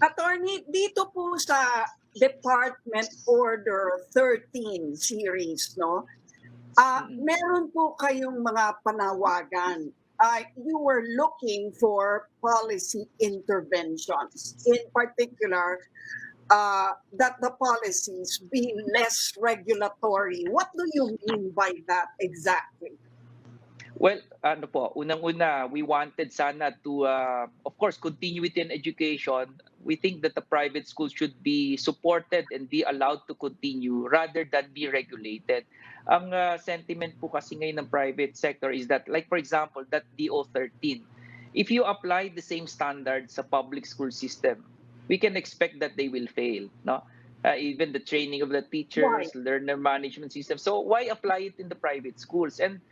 Attorney, dito po sa Department Order 13 series, no? Meron po kayong mga panawagan. You were looking for policy interventions, in particular, that the policies be less regulatory. What do you mean by that exactly? Well, ano po, unang-una, we wanted sana to, of course, continue within education. We think that the private schools should be supported and be allowed to continue rather than be regulated. Ang sentiment po kasi ngayon ng private sector is that, like for example, that DO13, if you apply the same standards sa public school system, we can expect that they will fail, no? Even the training of the Why? teachers, learner management system. So why apply it in the private schools? And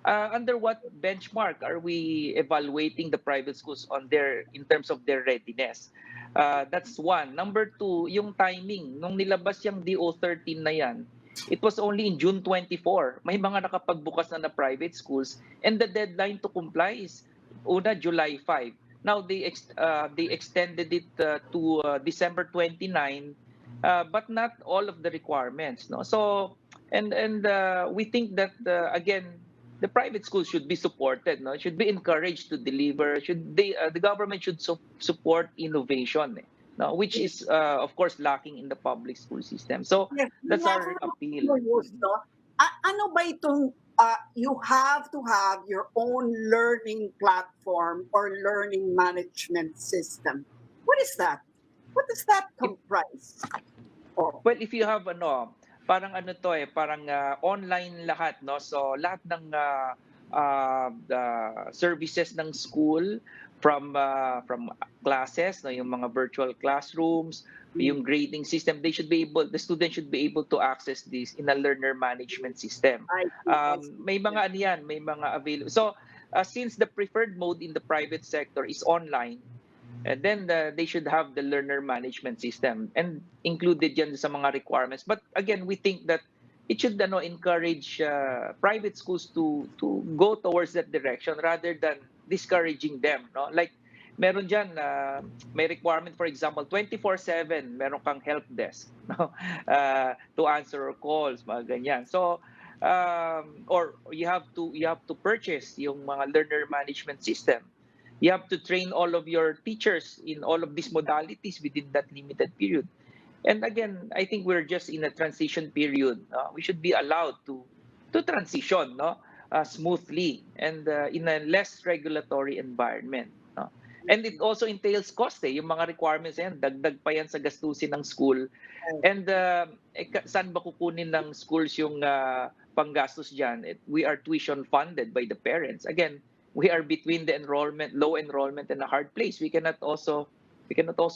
under what benchmark are we evaluating the private schools on their in terms of their readiness? That's one. Number two, yung timing. Nung nilabas yung DO13 na yan, it was only in June 24. May mga nakapagbukas na private schools and the deadline to comply is July 5. Now they extended it to December 29, but not all of the requirements. No, so and we think that again the private schools should be supported, no? Should be encouraged to deliver. The government should support innovation, no? Which is of course lacking in the public school system. So Yes, that's our appeal. no? Ano ba itong you have to have your own learning platform or learning management system? What is that? What does that comprise? Well, if you have parang parang online lahat, no? So lahat ng the services ng school from classes, no, yung mga virtual classrooms, yung grading system, the student should be able to access this in a learner management system. May mga may mga available. So since the preferred mode in the private sector is online, and then they should have the learner management system and included yan sa mga requirements. But again, we think that it should encourage private schools to go towards that direction rather than discouraging them. No? Like meron dyan, may requirement, for example, 24/7, meron kang help desk, no? To answer calls, mga ganyan. So, or you have to purchase yung mga learner management system. You have to train all of your teachers in all of these modalities within that limited period. And again, I think we're just in a transition period. We should be allowed to transition, no, smoothly and in a less regulatory environment. No? And it also entails cost. Yung mga requirements yan, dagdag pa yan sa gastusin ng school. And saan ba kukunin ng schools yung panggastos dyan? We are tuition funded by the parents. Again, we are between the low enrollment and a hard place. We cannot also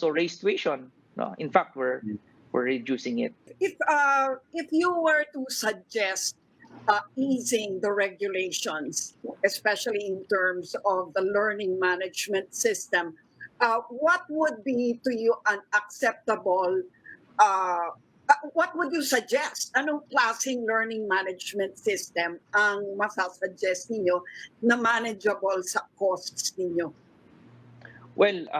raise tuition. No, in fact, we're reducing it. If you were to suggest easing the regulations, especially in terms of the learning management system, what would be to you an acceptable? What would you suggest? Anong klaseng learning management system ang masasuggest ninyo na manageable sa costs ninyo? Well,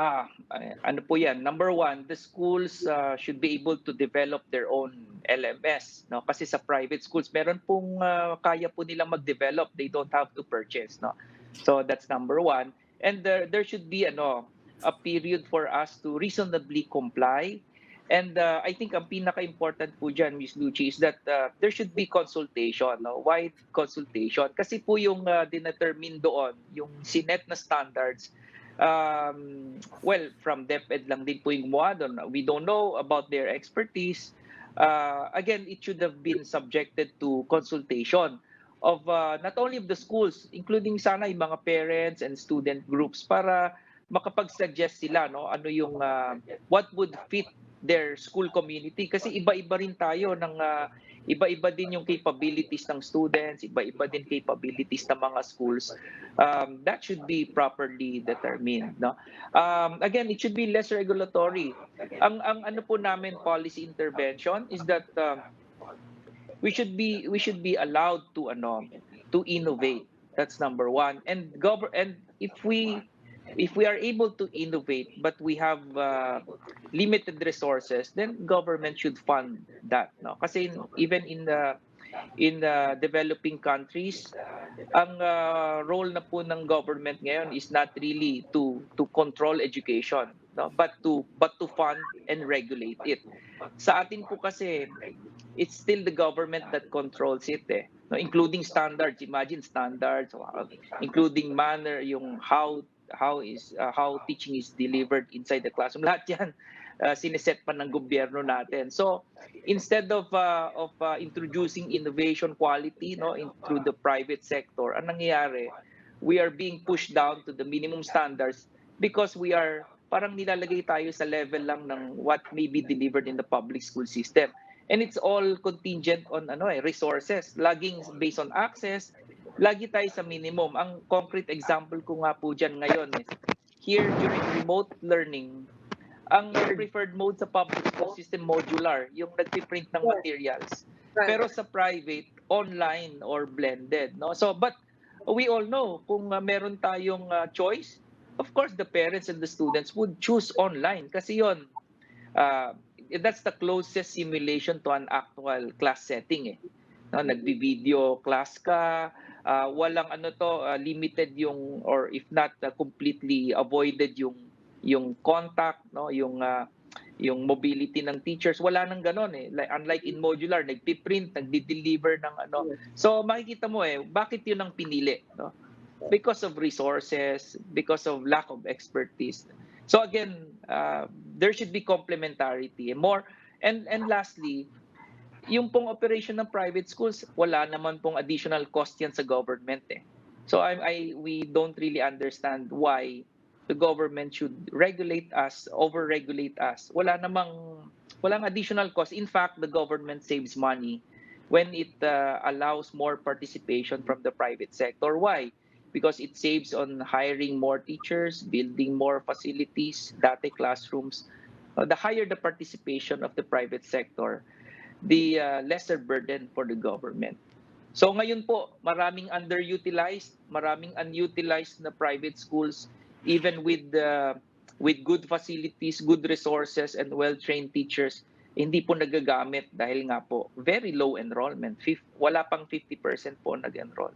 ano po yan? Number one, the schools should be able to develop their own LMS. No? Kasi sa private schools, meron pong kaya po nilang mag-develop. They don't have to purchase. No? So that's number one. And there should be a period for us to reasonably comply. And I think ang pinaka-important po dyan, Ms. Lucci, is that there should be consultation, no? Wide consultation. Kasi po yung dinetermine doon, yung sinet na standards, well, from DepEd lang din po yung gumawa doon. We don't know about their expertise. Again, it should have been subjected to consultation of not only of the schools, including sana yung mga parents and student groups para makapag-suggest sila, no? Ano yung what would fit their school community, kasi iba-iba rin tayo ng iba-iba din yung capabilities ng students, iba-iba din capabilities ng mga schools. That should be properly determined, no? Again, it should be less regulatory. Ang ano po namin policy intervention is that we should be allowed to innovate. That's number one. And if we if we are able to innovate but we have limited resources, then government should fund that, no? Kasi even in the developing countries, ang role na po ng government ngayon is not really to control education, no, but to fund and regulate it. Sa atin po kasi, it's still the government that controls it, eh, no, including standards. Imagine standards, including manner, yung how teaching is delivered inside the classroom. Lahat yan sineset pa ng gobyerno natin. So instead of introducing innovation quality, no, through the private sector, ang nangyayari, we are being pushed down to the minimum standards because we are parang nilalagay tayo sa level lang ng what may be delivered in the public school system. And it's all contingent on resources. Laging based on access, lagi tayo sa minimum. Ang concrete example ko nga po dyan ngayon is, here during remote learning, ang preferred mode sa public school system modular, yung nagpiprint ng materials. Pero sa private, online or blended, no? So but we all know kung meron tayong choice, of course the parents and the students would choose online kasi yon that's the closest simulation to an actual class setting, eh. No, nagbi-video class ka, walang limited yung, or if not completely avoided yung contact, no, yung mobility ng teachers, wala nang ganon, eh. Like, unlike in modular, nagpi-print, nagdi-deliver ng So makikita mo, bakit yun ang pinili, no? Because of resources, because of lack of expertise. So again, there should be complementarity more. And lastly, yung pong operation ng private schools, wala naman pong additional cost yan sa government, eh. So we don't really understand why the government should regulate us, overregulate us. Walang additional cost. In fact, the government saves money when it allows more participation from the private sector. Why? Because it saves on hiring more teachers, building more facilities, data classrooms. The higher the participation of the private sector, the lesser burden for the government. So ngayon po, maraming underutilized, maraming unutilized na private schools, even with good facilities, good resources, and well-trained teachers, hindi po nagagamit dahil nga po very low enrollment. Wala pang 50% po nag-enroll.